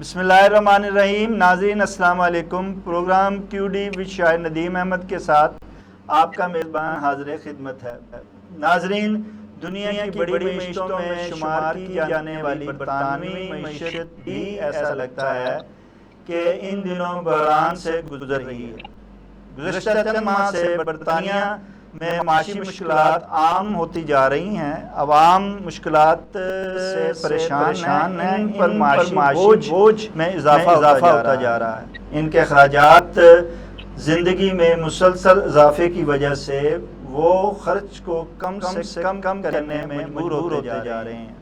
بسم اللہ الرحمن الرحیم۔ ناظرین السلام علیکم۔ پروگرام کیو ڈی وچ شاعر ندیم احمد کے ساتھ آپ کا میزبان حاضر خدمت ہے۔ ناظرین، دنیا کی بڑی بڑی معیشتوں میں شمار کی جانے والی برطانوی معیشت بھی ایسا لگتا ہے کہ ان دنوں بحران سے گزر رہی ہے۔ گزشتہ چند ماہ سے برطانیہ میں معاشی مشکلات عام ہوتی جا رہی ہیں۔ عوام مشکلات سے پریشان ہیں، ان پر معاشی بوجھ میں اضافہ ہوتا جا رہا ہے۔ ان کے اخراجات زندگی میں مسلسل اضافے کی وجہ سے وہ خرچ کو کم سے کم کرنے میں مجبور ہوتے جا رہے ہیں۔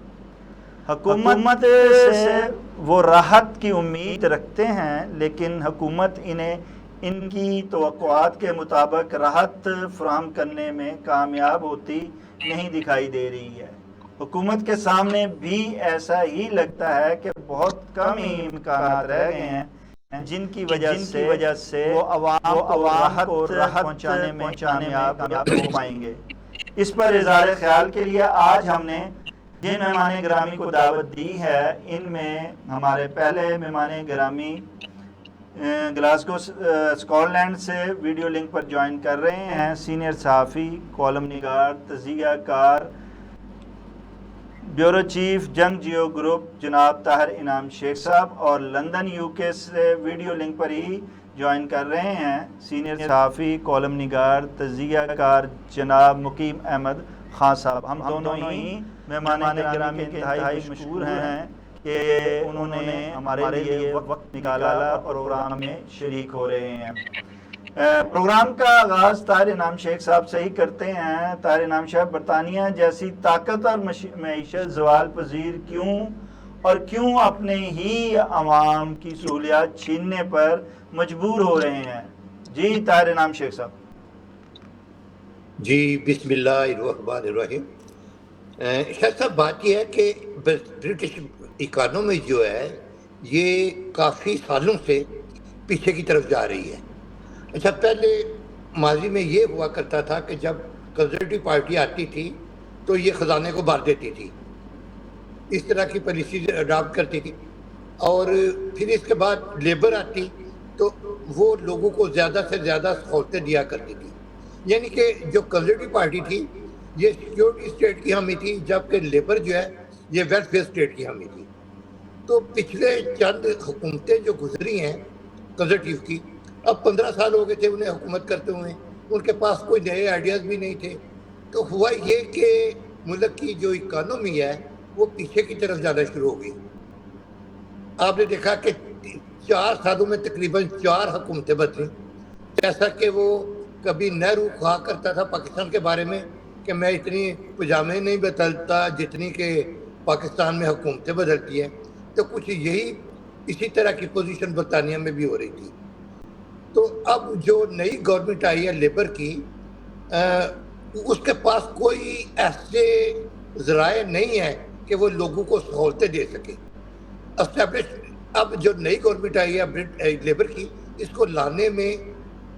حکومت سے وہ راحت کی امید رکھتے ہیں، لیکن حکومت انہیں ان کی توقعات کے مطابق راحت فراہم کرنے میں کامیاب ہوتی نہیں دکھائی دے رہی ہے۔ حکومت کے سامنے بھی ایسا ہی لگتا ہے کہ بہت کم ہی امکانات رہ گئے ہیں جن کی وجہ سے وہ عوام کو راحت پہنچانے میں کامیاب ہو پائیں گے۔ اس پر اظہار خیال کے لیے آج ہم نے جن مہمان گرامی کو دعوت دی ہے، ان میں ہمارے پہلے مہمان گرامی گلاسگو اسکاٹ لینڈ سے ویڈیو لنک پر جوائن کر رہے ہیں سینئر صحافی، کالم نگار، تجزیہ کار، بیورو چیف جنگ جیو گروپ جناب طاہر انعام شیخ صاحب، اور لندن UK سے ویڈیو لنک پر ہی جوائن کر رہے ہیں سینئر صحافی، کالم نگار، تجزیہ کار جناب مقیم احمد خان صاحب۔ ہم دونوں ہی مہمان گرامی کے انتہائی مشکور ہیں کہ انہوں نے ہمارے لیے وقت نکالا اور پروگرام میں شریک ہو رہے ہیں۔ پروگرام کا آغاز طاہر انعام شیخ صاحب سے ہی کرتے ہیں۔ طاہر انعام صاحب، برطانیہ جیسی طاقت اور معیشت زوال پذیر کیوں اپنے ہی عوام کی سہولیات چھیننے پر مجبور ہو رہے ہیں؟ جی طاہر انعام شیخ صاحب۔ جی بسم اللہ الرحمن الرحیم۔ شاید صاحب بات یہ ہے کہ برٹش اکانومی جو ہے یہ کافی سالوں سے پیچھے کی طرف جا رہی ہے۔ اچھا، پہلے ماضی میں یہ ہوا کرتا تھا کہ جب کنزرویٹو پارٹی آتی تھی تو یہ خزانے کو بھر دیتی تھی، اس طرح کی پالیسیز اڈاپٹ کرتی تھی، اور پھر اس کے بعد لیبر آتی تو وہ لوگوں کو زیادہ سے زیادہ سہولتیں دیا کرتی تھی۔ یعنی کہ جو کنزرویٹو پارٹی تھی یہ سیکیورٹی اسٹیٹ کی حامی تھی، جبکہ لیبر جو ہے یہ ویلفیئر اسٹیٹ کی حامی تھی۔ تو پچھلے چند حکومتیں جو گزری ہیں کنزرویٹو کی، اب 15 سال ہو گئے تھے انہیں حکومت کرتے ہوئے، ان کے پاس کوئی نئے آئیڈیاز بھی نہیں تھے۔ تو ہوا یہ کہ ملک کی جو اکانومی ہے وہ پیچھے کی طرف جانا شروع ہو گئی۔ آپ نے دیکھا کہ 4 سالوں میں تقریباً 4 حکومتیں بدلیں، جیسا کہ وہ کبھی نہرو کہا کرتا تھا پاکستان کے بارے میں کہ میں اتنی پجامے نہیں بدلتا جتنی کہ پاکستان میں حکومتیں بدلتی ہیں، تو کچھ اسی طرح کی پوزیشن برطانیہ میں بھی ہو رہی تھی۔ تو اب جو نئی گورنمنٹ آئی ہے لیبر کی، اس کے پاس کوئی ایسے ذرائع نہیں ہے کہ وہ لوگوں کو سہولتیں دے سکے۔ اب جو نئی گورنمنٹ آئی ہے لیبر کی، اس کو لانے میں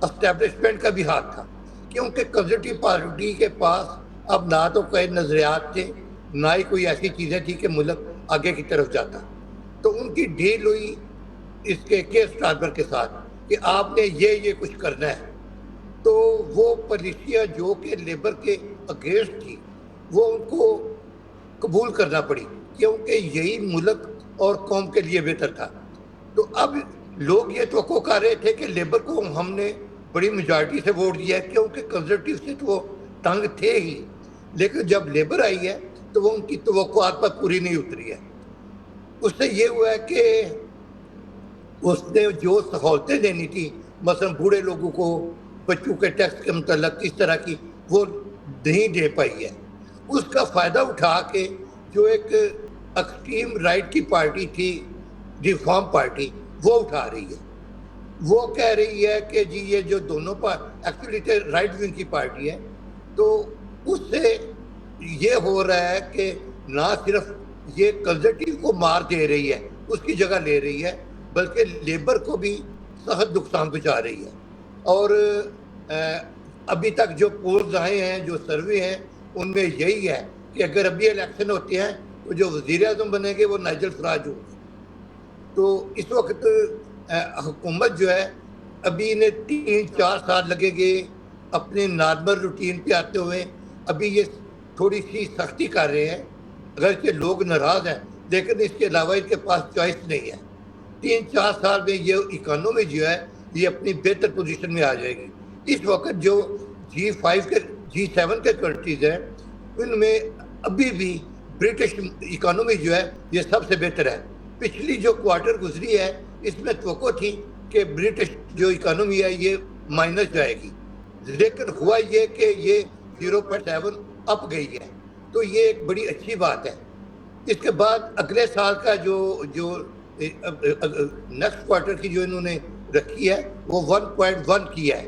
اسٹیبلشمنٹ کا بھی ہاتھ تھا، کیونکہ کنزرویٹو پارٹی کے پاس اب نہ تو کوئی نظریات تھے، نہ ہی کوئی ایسی چیزیں تھی کہ ملک آگے کی طرف جاتا۔ تو ان کی ڈیل ہوئی اس کے اسٹارمر کے ساتھ کہ آپ نے یہ کچھ کرنا ہے۔ تو وہ پالیسیاں جو کہ لیبر کے اگینسٹ تھی وہ ان کو قبول کرنا پڑی، کیونکہ یہی ملک اور قوم کے لیے بہتر تھا۔ تو اب لوگ یہ توقع کر رہے تھے کہ لیبر کو ہم نے بڑی میجارٹی سے ووٹ دیا ہے، کیونکہ کنزرویٹو سے تو وہ تنگ تھے ہی، لیکن جب لیبر آئی ہے تو وہ ان کی توقعات پر پوری نہیں اتری ہے۔ اس سے یہ ہوا ہے کہ اس نے جو سہولتیں دینی تھی، مثلا بوڑھے لوگوں کو بچوں کے ٹیکس کے متعلق اس طرح کی، وہ نہیں دے پائی ہے۔ اس کا فائدہ اٹھا کے جو ایک ایکسٹریم رائٹ کی پارٹی تھی ریفارم پارٹی، وہ اٹھا رہی ہے۔ وہ کہہ رہی ہے کہ جی یہ جو دونوں ایکچولی رائٹ ونگ کی پارٹی ہے، تو اس سے یہ ہو رہا ہے کہ نہ صرف یہ کنزرویٹو کو مار دے رہی ہے، اس کی جگہ لے رہی ہے، بلکہ لیبر کو بھی سخت نقصان پہنچا رہی ہے۔ اور ابھی تک جو پولز آئے ہیں، جو سروے ہیں، ان میں یہی ہے کہ اگر ابھی الیکشن ہوتے ہیں تو جو وزیر اعظم بنیں گے وہ نائجل فراج ہوں گے۔ تو اس وقت حکومت جو ہے ابھی انہیں 3-4 سال لگے گے اپنے نارمل روٹین پہ آتے ہوئے. ابھی یہ تھوڑی سی سختی کر رہے ہیں اگرچہ لوگ ناراض ہیں، لیکن اس کے علاوہ ان کے پاس چوائس نہیں ہے. 3-4 سال میں یہ اکانومی جو ہے یہ اپنی بہتر پوزیشن میں آ جائے گی. اس وقت جو G5 کے G7 کے کنٹریز ہیں ان میں ابھی بھی برٹش اکانومی جو ہے یہ سب سے بہتر ہے. پچھلی جو کوارٹر گزری ہے اس میں توقع تھی کہ برٹش جو اکانومی ہے یہ مائنس جائے گی، لیکن ہوا یہ کہ یہ 0.7 اپ گئی ہے، تو یہ ایک بڑی اچھی بات ہے. اس کے بعد اگلے سال کا جو نیکسٹ کوارٹر کی جو انہوں نے رکھی ہے وہ 1.1 کی ہے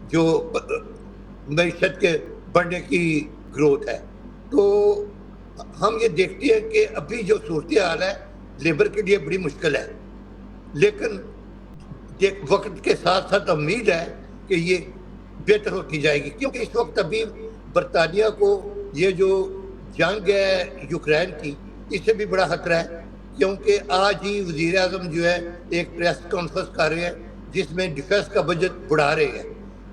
جو معیشت کے بڑھنے کی گروتھ ہے. تو ہم یہ دیکھتے ہیں کہ ابھی جو صورتحال ہے لیبر کے لیے بڑی مشکل ہے، لیکن وقت کے ساتھ ساتھ امید ہے کہ یہ بہتر ہوتی جائے گی، کیونکہ اس وقت ابھی برطانیہ کو یہ جو جنگ ہے یوکرین کی اس سے بھی بڑا خطرہ ہے. کیونکہ آج ہی وزیر اعظم جو ہے ایک پریس کانفرنس کر رہے ہیں جس میں ڈیفنس کا بجٹ بڑھا رہے ہیں.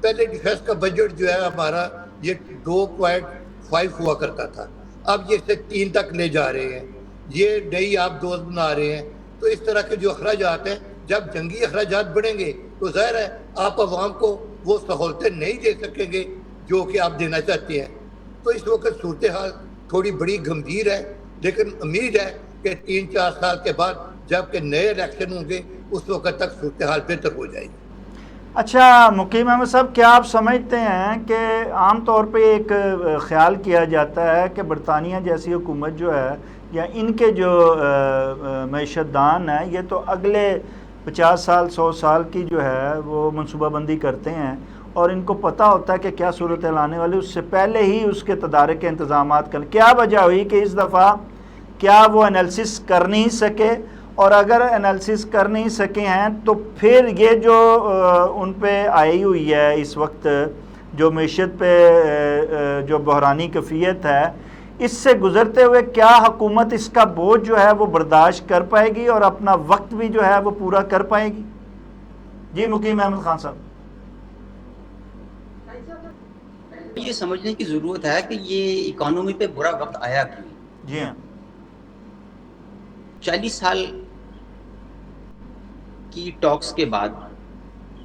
پہلے ڈیفنس کا بجٹ جو ہے ہمارا یہ 2.5 ہوا کرتا تھا، اب یہ اسے 3 تک لے جا رہے ہیں. یہ نئی آپ دوست بنا رہے ہیں. تو اس طرح کے جو اخراجات ہیں، جب جنگی اخراجات بڑھیں گے تو ظاہر ہے آپ عوام کو وہ سہولتیں نہیں دے سکیں گے جو کہ آپ دینا چاہتے ہیں. تو اس وقت صورتحال تھوڑی بڑی گمبھیر ہے، لیکن امید ہے کہ 3-4 سال کے بعد جب کہ نئے الیکشن ہوں گے اس وقت تک صورتحال بہتر ہو جائے گی. اچھا مقیم احمد صاحب، کیا آپ سمجھتے ہیں کہ عام طور پہ ایک خیال کیا جاتا ہے کہ برطانیہ جیسی حکومت جو ہے یا ان کے جو معیشت دان ہیں یہ تو اگلے 50 سال 100 سال کی جو ہے وہ منصوبہ بندی کرتے ہیں اور ان کو پتہ ہوتا ہے کہ کیا صورتحال آنے والی، اس سے پہلے ہی اس کے تدارک کے انتظامات کریں. کیا وجہ ہوئی کہ اس دفعہ کیا وہ انالیسس کر نہیں سکے؟ اور اگر انالیسس کر نہیں سکے ہیں تو پھر یہ جو ان پہ آئی ہوئی ہے اس وقت جو معیشت پہ جو بحرانی کیفیت ہے، اس سے گزرتے ہوئے کیا حکومت اس کا بوجھ جو ہے وہ برداشت کر پائے گی اور اپنا وقت بھی جو ہے وہ پورا کر پائے گی؟ جی مقیم احمد خان صاحب. یہ سمجھنے کی ضرورت ہے کہ یہ اکانومی پہ برا وقت آیا کیوں. جی ہاں. 40 سال کی ٹاکس کے بعد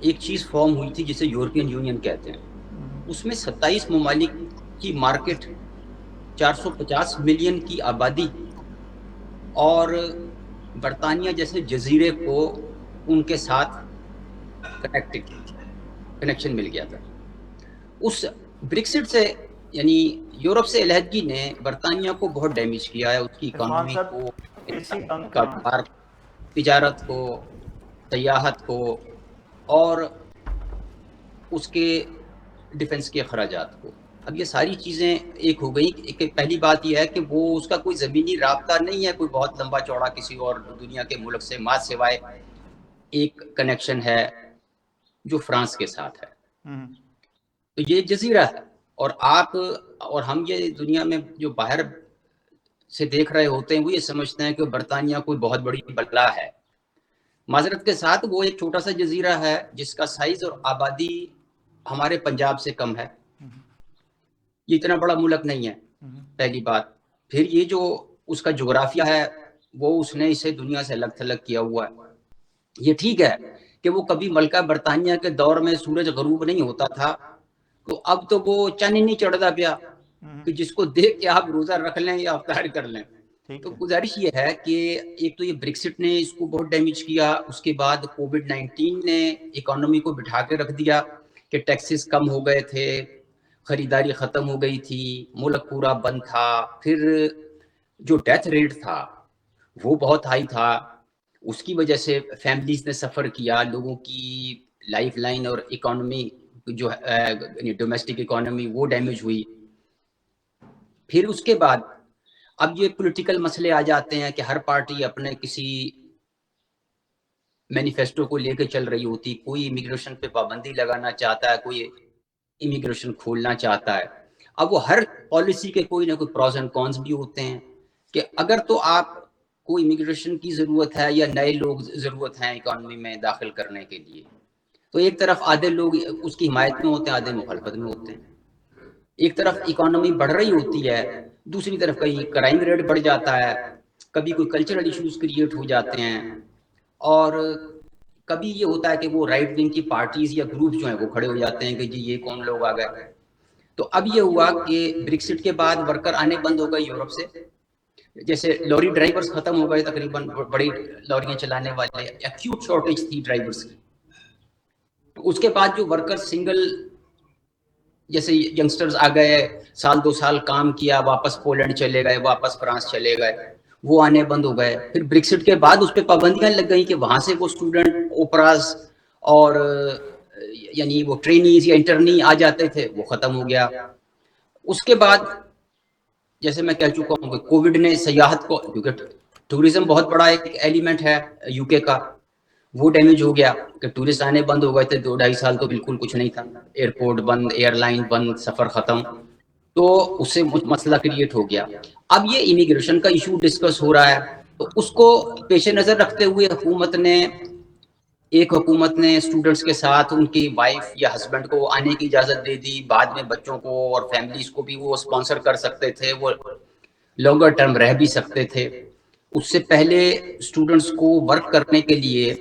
ایک چیز فارم ہوئی تھی جسے یورپین یونین کہتے ہیں. اس میں 27 ممالک کی مارکیٹ، 450 ملین کی آبادی اور برطانیہ جیسے جزیرے کو ان کے ساتھ کنیکشن مل گیا تھا. اس بریکسٹ سے یعنی یورپ سے علیحدگی نے برطانیہ کو بہت ڈیمیج کیا ہے، اس کی اکانومی کو، کاروبار، تجارت کو، سیاحت کو اور اس کے ڈیفنس کے اخراجات کو. اب یہ ساری چیزیں ایک ہو گئی. ایک پہلی بات یہ ہے کہ وہ اس کا کوئی زمینی رابطہ نہیں ہے کوئی بہت لمبا چوڑا کسی اور دنیا کے ملک سے، ماں سوائے ایک کنیکشن ہے جو فرانس کے ساتھ ہے. تو یہ جزیرہ ہے اور آپ اور ہم یہ دنیا میں جو باہر سے دیکھ رہے ہوتے ہیں وہ یہ سمجھتے ہیں کہ برطانیہ کوئی بہت بڑی بلا ہے. معذرت کے ساتھ وہ ایک چھوٹا سا جزیرہ ہے جس کا سائز اور آبادی ہمارے پنجاب سے کم ہے. یہ اتنا بڑا ملک نہیں ہے پہلی بات. پھر یہ جو اس کا جغرافیہ ہے وہ اس نے اسے دنیا سے الگ تھلگ کیا ہوا ہے. یہ ٹھیک ہے کہ وہ کبھی ملکہ برطانیہ کے دور میں سورج غروب نہیں ہوتا تھا، تو اب تو وہ چند ہی نہیں چڑھتا پیا کہ جس کو دیکھ کے آپ روزہ رکھ لیں یا افطار کر لیں. تو گزارش یہ ہے کہ ایک تو یہ بریکسٹ نے اس کو بہت ڈیمیج کیا، اس کے بعد کووڈ-19 نے اکانومی کو بٹھا کے رکھ دیا کہ ٹیکسز کم ہو گئے تھے، خریداری ختم ہو گئی تھی، ملک پورا بند تھا. پھر جو ڈیتھ ریٹ تھا وہ بہت ہائی تھا، اس کی وجہ سے فیملیز نے سفر کیا، لوگوں کی لائف لائن اور اکانومی جو ہے ڈومیسٹک اکانومی وہ ڈیمیج ہوئی. پھر اس کے بعد اب یہ پولیٹیکل مسئلے آ جاتے ہیں کہ ہر پارٹی اپنے کسی مینیفیسٹو کو لے کے چل رہی ہوتی. کوئی امیگریشن پہ پابندی لگانا چاہتا ہے، کوئی امیگریشن کھولنا چاہتا ہے. اب وہ ہر پالیسی کے کوئی نہ کوئی پروز اینڈ کونز بھی ہوتے ہیں کہ اگر تو آپ کو امیگریشن کی ضرورت ہے یا نئے لوگ ضرورت ہیں اکانومی میں داخل کرنے کے لیے. تو ایک طرف آدھے لوگ اس کی حمایت میں ہوتے ہیں، آدھے مخالفت میں ہوتے ہیں. ایک طرف اکانومی بڑھ رہی ہوتی ہے، دوسری طرف کہیں کرائم ریٹ بڑھ جاتا ہے، کبھی کوئی کلچرل ایشوز کریٹ ہو جاتے ہیں، اور کبھی یہ ہوتا ہے کہ وہ رائٹ ونگ کی پارٹیز یا گروپ جو ہیں وہ کھڑے ہو جاتے ہیں کہ جی یہ کون لوگ آ گئے. تو اب یہ ہوا کہ بریکسٹ کے بعد ورکر آنے بند ہو گئے یورپ سے. جیسے لوری ڈرائیورز ختم ہو گئے، تقریباً بڑی لوریاں چلانے والے، ایکیوٹ شارٹیج تھی ڈرائیورز کی. اس کے بعد جو ورکر سنگل جیسے ینگسٹرز آ گئے، سال 2 سال کام کیا، واپس پولینڈ چلے گئے، واپس فرانس چلے گئے، وہ آنے بند ہو گئے. پھر بریکسٹ کے بعد اس پہ پابندیاں لگ گئیں کہ وہاں سے وہ اسٹوڈنٹ اوپراز اور یعنی وہ ٹرینیز یا انٹرنی آ جاتے تھے، وہ ختم ہو گیا. اس کے بعد جیسے میں کہہ چکا ہوں کہ کووڈ نے سیاحت کو، کیونکہ ٹوریزم بہت بڑا ایک ایلیمنٹ ہے یو کے کا، وہ ڈیمیج ہو گیا کہ ٹورسٹ آنے بند ہو گئے تھے. 2-2.5 سال تو بالکل کچھ نہیں تھا، ایئرپورٹ بند، ایئر لائن بند، سفر ختم. تو اس سے مسئلہ کریٹ ہو گیا. اب یہ امیگریشن کا ایشو ڈسکس ہو رہا ہے، تو اس کو پیش نظر رکھتے ہوئے ایک حکومت نے اسٹوڈنٹس کے ساتھ ان کی وائف یا ہسبینڈ کو آنے کی اجازت دے دی. بعد میں بچوں کو اور فیملیز کو بھی وہ اسپانسر کر سکتے تھے، وہ لانگر ٹرم رہ بھی سکتے تھے. اس سے پہلے اسٹوڈنٹس کو ورک کرنے کے لیے،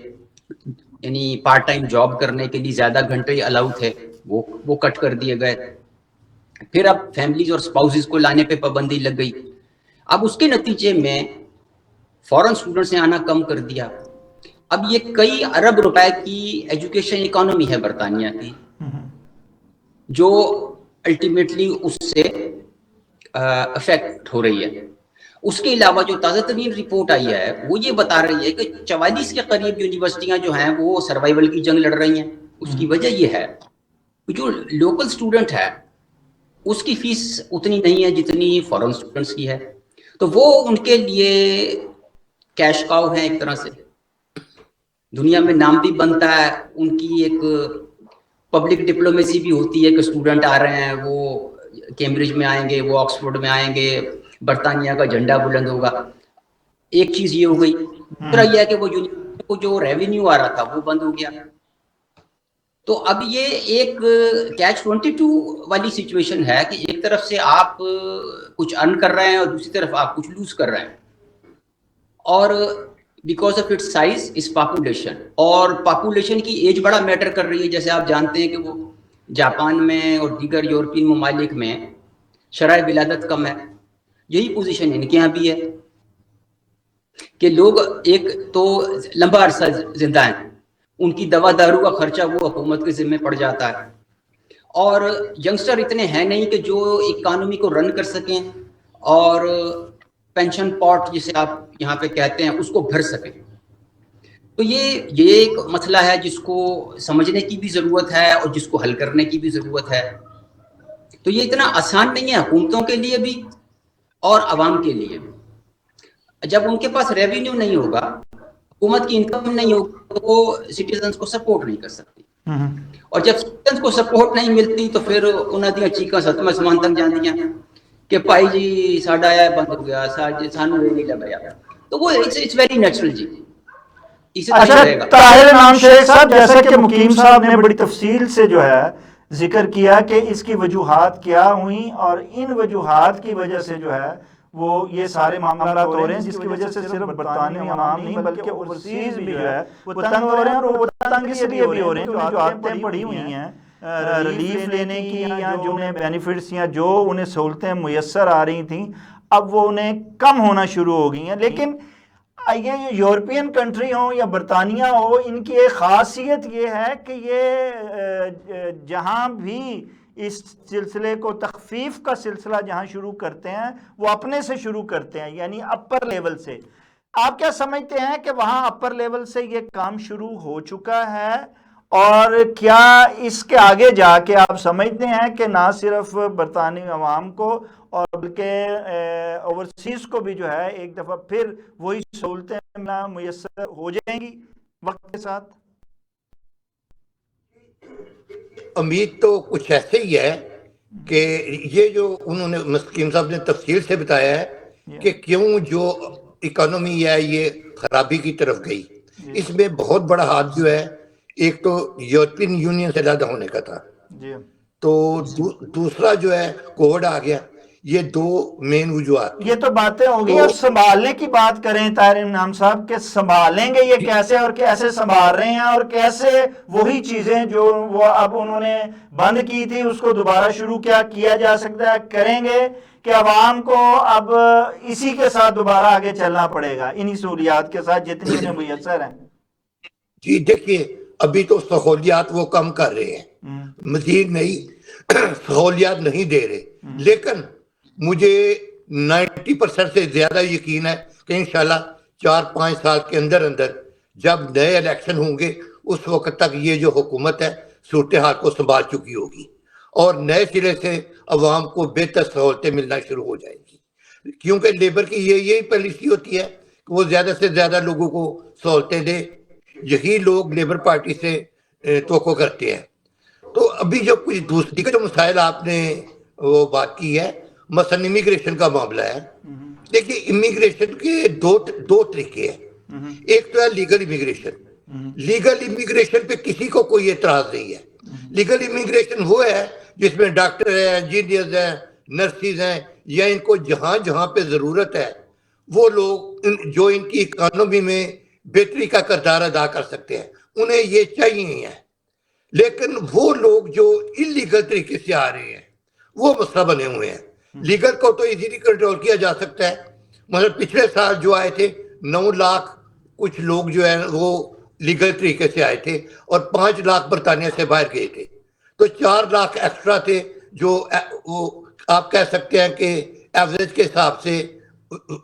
یعنی پارٹ ٹائم جاب کرنے کے لیے زیادہ گھنٹے الاؤ تھے، وہ کٹ کر دیے گئے. پھر اب فیملیز اور اسپاؤسز کو لانے پہ پابندی لگ گئی. اب اس کے نتیجے میں فورن اسٹوڈنٹس نے آنا کم کر دیا. اب یہ کئی ارب روپے کی ایجوکیشن اکانومی ہے برطانیہ کی، جو الٹیمیٹلی اس سے افیکٹ ہو رہی ہے. اس کے علاوہ جو تازہ ترین رپورٹ آئی ہے وہ یہ بتا رہی ہے کہ 44 کے قریب یونیورسٹیاں جو ہیں وہ سروائیول کی جنگ لڑ رہی ہیں. اس کی وجہ یہ ہے کہ جو لوکل اسٹوڈنٹ ہے اس کی فیس اتنی نہیں ہے جتنی فورن اسٹوڈنٹس کی ہے. تو وہ ان کے لیے کیش کاؤ ہیں ایک طرح سے. دنیا میں نام بھی بنتا ہے، ان کی ایک پبلک ڈپلومیسی بھی ہوتی ہے کہ اسٹوڈنٹ آ رہے ہیں، وہ کیمبرج میں آئیں گے، وہ آکسفورڈ میں آئیں گے، برطانیہ کا جھنڈا بلند ہوگا. ایک چیز یہ ہو گئی. دوسرا یہ ہے کہ وہ یونیورسٹی کو جو ریونیو آ رہا تھا وہ بند ہو گیا. تو اب یہ ایک کیچ 22 والی سچویشن ہے کہ ایک طرف سے آپ کچھ ارن کر رہے ہیں اور دوسری طرف آپ کچھ لوز کر رہے ہیں. اور because of its size is population, اور پاپولیشن کی ایج بڑا میٹر کر رہی ہے. جیسے آپ جانتے ہیں کہ وہ جاپان میں اور دیگر یورپین ممالک میں شرح ولادت کم ہے. یہی پوزیشن ان کے یہاں بھی ہے کہ لوگ ایک تو لمبا عرصہ زندہ ہیں، ان کی دوا دارو کا خرچہ وہ حکومت کے ذمہ پڑ جاتا ہے، اور ینگسٹر اتنے ہیں نہیں کہ جو اکانومی کو رن کر سکیں اور پینشن پاٹ جسے آپ یہاں پہ کہتے ہیں اس کو بھر سکیں. تو یہ ایک مسئلہ ہے جس کو سمجھنے کی بھی ضرورت ہے اور جس کو حل کرنے کی بھی ضرورت ہے. تو یہ اتنا آسان نہیں ہے حکومتوں کے لیے بھی اور عوام کے لیے. جب ان کے پاس ریونیو نہیں ہوگا، حکومت کی انکم نہیں ہوگی، تو وہ سٹیزنز کو سپورٹ نہیں کر سکتی. اور جب سٹیزنز کو سپورٹ نہیں ملتی تو پھر انہاں دی چیخاں ستم آسمان تک جاندیاں کہ بھائی جی ساڈا یہ بند ہو گیا، سانو یہ نہیں لگ رہا. تو وہ اٹس ویری نیچرل جی. اچھا طاہر انعام شیخ صاحب، جیسا کہ مقیم صاحب نے بڑی تفصیل سے جو ہے ذکر کیا کہ اس کی وجوہات کیا ہوئیں، اور ان وجوہات کی وجہ سے جو ہے وہ یہ سارے معاملات ہو رہے ہیں، جس کی وجہ سے صرف برطانوی عوام نہیں بلکہ اوورسیز بھی جو ہے وہ تنگ ہو رہے ہیں. اور وہ تنگ اس لیے بھی ہو رہے ہیں جو عادتیں پڑی ہوئی ہیں ریلیف لینے کی، یا جو انہیں بینیفٹس یا جو انہیں سہولتیں میسر آ رہی تھیں اب وہ انہیں کم ہونا شروع ہو گئی ہیں. لیکن یہ یورپین کنٹری ہوں یا برطانیہ ہو، ان کی ایک خاصیت یہ ہے کہ یہ جہاں بھی اس سلسلے کو تخفیف کا سلسلہ جہاں شروع کرتے ہیں وہ اپنے سے شروع کرتے ہیں، یعنی اپر لیول سے. آپ کیا سمجھتے ہیں کہ وہاں اپر لیول سے یہ کام شروع ہو چکا ہے، اور کیا اس کے آگے جا کے آپ سمجھتے ہیں کہ نہ صرف برطانوی عوام کو اور بلکہ اوورسیز کو بھی جو ہے ایک دفعہ پھر وہی سہولتیں میسر ہو جائیں گی وقت کے ساتھ؟ امید تو کچھ ایسے ہی ہے کہ یہ جو انہوں نے مسکین صاحب نے تفصیل سے بتایا ہے کہ کیوں جو اکانومی ہے یہ خرابی کی طرف گئی. اس میں بہت بڑا ہاتھ جو ہے ایک تو یورپین یونین سے زیادہ ہونے کا تھا, تو دوسرا جو ہے کووڈ آ گیا. یہ دو مین وجوہات. یہ تو باتیں ہوگی. اور سنبھالنے کی بات کریں طاہر امام صاحب کہ سنبھالیں گے یہ کیسے, اور کیسے سنبھال رہے ہیں, اور کیسے وہی چیزیں جو وہ اب انہوں نے بند کی تھی اس کو دوبارہ شروع کیا جا سکتا ہے, کریں گے کہ عوام کو اب اسی کے ساتھ دوبارہ آگے چلنا پڑے گا, انہی سہولیات کے ساتھ جتنی انہیں میسر ہیں. جی دیکھیے ابھی تو سہولیات وہ کم کر رہے ہیں, مزید نہیں سہولیات نہیں دے رہے, لیکن مجھے 90% سے زیادہ یقین ہے کہ انشاءاللہ 4-5 سال کے اندر جب نئے الیکشن ہوں گے اس وقت تک یہ جو حکومت ہے صورتحال کو سنبھال چکی ہوگی اور نئے سرے سے عوام کو بہتر سہولتیں ملنا شروع ہو جائیں گی. کیونکہ لیبر کی یہی پالیسی ہوتی ہے کہ وہ زیادہ سے زیادہ لوگوں کو سہولتیں دے, یہی لوگ لیبر پارٹی سے توقع کرتے ہیں. تو ابھی جو کچھ دوسری کا جو مسائل آپ نے وہ بات کی ہے, مثلا امیگریشن کا معاملہ ہے. دیکھیے امیگریشن کے دو طریقے ہیں. ایک تو ہے لیگل امیگریشن. لیگل امیگریشن پہ کسی کو کوئی اعتراض نہیں ہے. لیگل امیگریشن وہ ہے جس میں ڈاکٹر ہیں, انجینئرز ہیں, نرسز ہیں, یا ان کو جہاں جہاں پہ ضرورت ہے وہ لوگ جو ان کی اکانومی میں بہتری کا کردار ادا کر سکتے ہیں انہیں یہ چاہیے ہے. لیکن وہ لوگ جو انلیگل طریقے سے آ رہے ہیں وہ مسئلہ بنے ہوئے ہیں. لیگل کو تو ایزیلی کنٹرول کیا جا سکتا ہے. مگر پچھلے سال جو آئے تھے 9 لاکھ کچھ لوگ جو ہیں وہ لیگل طریقے سے آئے تھے اور 5 لاکھ برطانیہ سے باہر گئے تھے, تو 4 لاکھ ایکسٹرا تھے جو وہ آپ کہہ سکتے ہیں کہ ایوریج کے حساب سے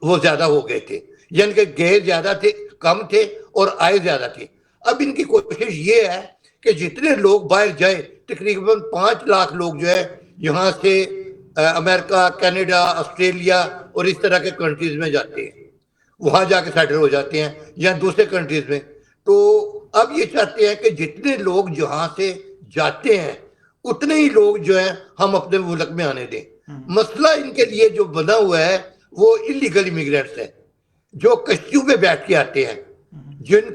وہ زیادہ ہو گئے تھے, یعنی کہ گئے زیادہ تھے, کم تھے اور آئے زیادہ تھے. اب ان کی کوشش یہ ہے کہ جتنے لوگ باہر جائیں تقریباً 5 لاکھ لوگ جو ہے یہاں سے امریکہ, کینیڈا, آسٹریلیا اور اس طرح کے کنٹریز میں جاتے ہیں, وہاں جا کے سیٹل ہو جاتے ہیں یا دوسرے کنٹریز میں. تو اب یہ چاہتے ہیں کہ جتنے لوگ جہاں سے جاتے ہیں اتنے ہی لوگ جو ہیں ہم اپنے ملک میں آنے دیں. مسئلہ ان کے لیے جو بنا ہوا ہے وہ انلیگل امیگرینٹس ہے جو کشتیوں پہ بیٹھ کے آتے ہیں, جن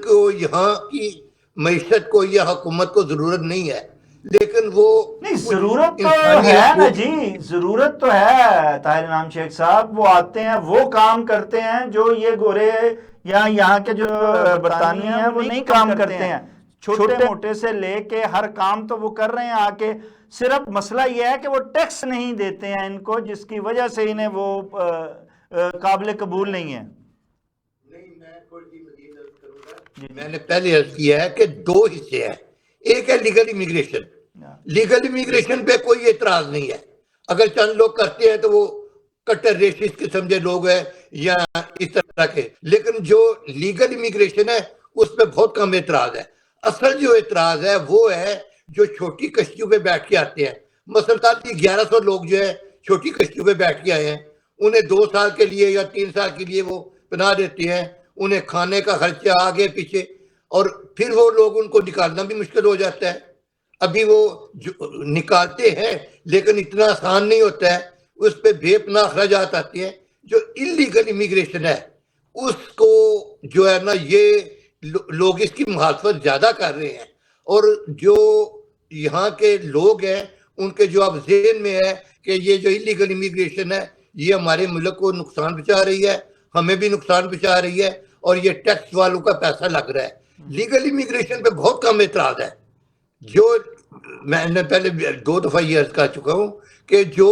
کو یہاں کی معیشت کو یا حکومت کو ضرورت نہیں ہے, لیکن وہ نہیں ضرورت تو ہے نا جی, ضرورت تو ہے طاہر انعام شیخ صاحب. وہ آتے ہیں, وہ کام کرتے ہیں جو یہ گورے یا یہاں کے جو برطانیہ ہیں وہ نہیں کام کرتے ہیں. چھوٹے موٹے سے لے کے ہر کام تو وہ کر رہے ہیں آ کے, صرف مسئلہ یہ ہے کہ وہ ٹیکس نہیں دیتے ہیں ان کو, جس کی وجہ سے انہیں وہ قابل قبول نہیں ہے. میں نے پہلے عرض کیا ہے کہ 2 حصے ہیں. ایک ہے لیگل امیگریشن. لیگل امیگریشن پہ کوئی اعتراض نہیں ہے, اگر چند لوگ کرتے ہیں تو وہ کٹر ریسسٹ قسم کے لوگ ہیں یا اس طرح کے, لیکن جو لیگل امیگریشن ہے اس پہ بہت کم اعتراض ہے. اصل جو اعتراض ہے وہ ہے جو چھوٹی کشتیوں پہ بیٹھ کے آتے ہیں. مثلا 1100 لوگ جو ہے چھوٹی کشتیوں پہ بیٹھ کے آئے ہیں, انہیں 2 سال کے لیے یا 3 سال کے لیے وہ پناہ دیتے ہیں, انہیں کھانے کا خرچہ آگے پیچھے, اور پھر وہ لوگ ان کو نکالنا بھی مشکل ہو جاتا ہے. ابھی وہ نکالتے ہیں لیکن اتنا آسان نہیں ہوتا ہے, اس پہ بے پناہ اخراجات آتے ہیں. جو انلیگل امیگریشن ہے اس کو جو ہے نا یہ لوگ اس کی مخالفت زیادہ کر رہے ہیں, اور جو یہاں کے لوگ ہیں ان کے جو اب ذہن میں ہے کہ یہ جو انلیگل امیگریشن ہے یہ ہمارے ملک کو نقصان پہنچا رہی ہے, ہمیں بھی نقصان پہنچا رہی ہے, اور یہ ٹیکس والوں کا پیسہ لگ رہا ہے. لیگل امیگریشن پہ بہت کم اعتراض ہے. جو میں نے پہلے 2 دفعہ یہ عرض کر چکا ہوں کہ جو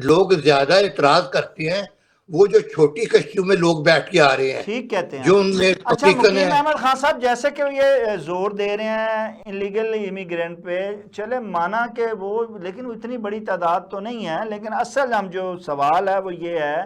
لوگ زیادہ اعتراض کرتے ہیں وہ جو چھوٹی کشتیوں میں لوگ بیٹھ کے آ رہے ہیں, ٹھیک کہتے ہیں جو ان میں اچھا مقیم احمد خان صاحب, جیسے کہ یہ زور دے رہے ہیں انلیگل امیگرینٹ پہ, چلے مانا کہ وہ, لیکن اتنی بڑی تعداد تو نہیں ہے. لیکن اصل ہم جو سوال ہے وہ یہ ہے